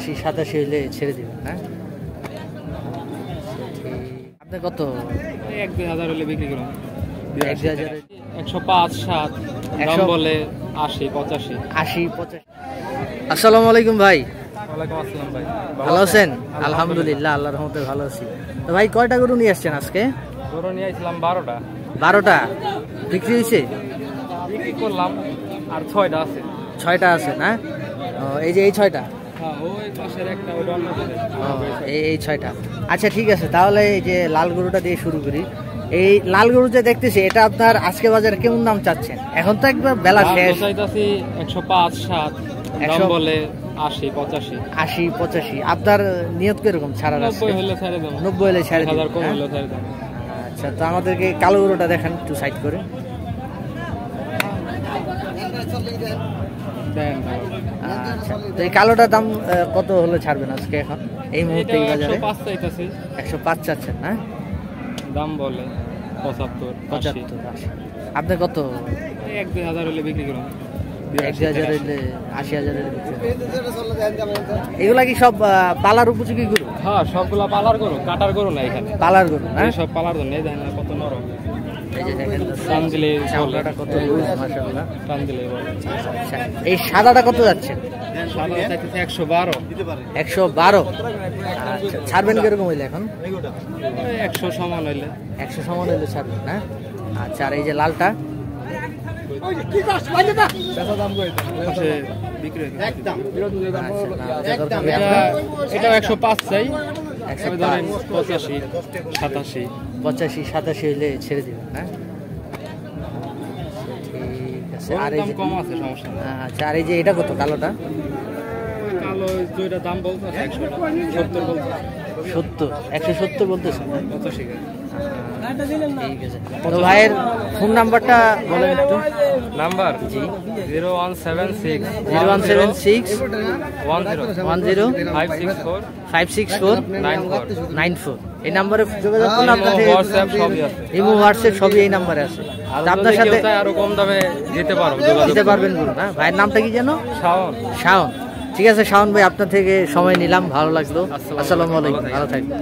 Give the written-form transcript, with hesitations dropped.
85-87 হইলে ছেড়ে দিবেন না? আপনি কত? 1-2000 হলে বিক্রি করুন। 1-2000 105-7 দাম বলে 80-85। 80-85। আসসালামু আলাইকুম ভাই। ওয়ালাইকুম আসসালাম ভাই। ভালো আছেন? আলহামদুলিল্লাহ, আল্লাহর রহমতে ভালো আছি। তো ভাই কয়টা গরু নিয়ে আসছেন আজকে? গরু নিয়ে আসলাম 12টা। 12টা বিক্রি হয়েছে? বিক্রি করলাম আর 6টা আছে। 6টা আছে না? এই যে এই 6টা? হ্যাঁ, ওই পাশের একটা, ওই অন্য এই 6টা। আচ্ছা ঠিক আছে, তাহলে এই যে লাল গরুটা দিয়ে শুরু করি। এই লাল গরু যে দেখতেছি, এটা আপনার আজকে বাজারে কেমন দাম চাচ্ছেন? এখন তো একবার বেলা শেষ। চাইতাছি 105-7 দাম বলে 80-85। 80-85। আপনার নিয়ত কিরকম ছাড়ার আছে? 90 হলে ছেড়ে দেব। 90 হলে ছেড়ে দেব। 1000 কম হলে ছেড়ে দেব। আচ্ছা, তো আমাদেরকে কালো গরুটা দেখান একটু সাইড করে। আচ্ছা, তো এই কালোটার দাম কত হলে ছাড়বেন আজকে এখন এই মুহূর্তে এই বাজারে? 105 চাইতাছি। 105 চাচ্ছেন না? দাম বলে 75-80। আপনি কত? 1-2000 হলে বিক্রি করুন। 1-2000 হইলে 80,000 এগুলা কি সব পালার উপযোগী গরু? হ্যাঁ, সবগুলা পালার গরু, কাটার গরু না এখানে। পালার গরু না? সব পালার গরু নেই, দেখেন কত নরম। এই যে দেখেন টান দিলে চামড়াটা কত লুজ, মাশাআল্লাহ। টান দিলে বলে। আচ্ছা, এই সাদাটা কত যাচ্ছে? সাদা চাইতেছে 112। 112। আচ্ছা, ছাড়বেন কিরকম হইলে এখন? 100 সমান হইলে। 100 সমান হইলে ছাড়বেন না? আচ্ছা, আর এই যে লালটা? এটা 105 চাই। 85-87 হইলে ছেড়ে দিবেন না? ঠিক আছে। আর এই যে কম আছে, সমস্যা নেই। আচ্ছা, আর এই যে এটা কত কালোটা? কালো দুইটা দাম বলতে 170 বলতে। 70, 170 বলতেছে। কত শিখে? ঠিক আছে। তো ভাইয়ের ফোন নাম্বারটা বলেন একটু। নাম্বার? জি, 0176 10 564 94। এই নাম্বারে যোগাযোগ করলে আপনাদের হোয়াটসঅ্যাপ সবই আছে। ইমো হোয়াটসঅ্যাপ সবই এই নাম্বারে আছে। আপনার সাথে আরো কম দামে দিতে পারো, দিতে পারবেন না? ভাইয়ের নামটা কি যেন? শাওন। শাওন। ঠিক আছে শাওন ভাই, আপনার থেকে সময় নিলাম, ভালো লাগলো। আসসালামু আলাইকুম, ভালো থাকবেন।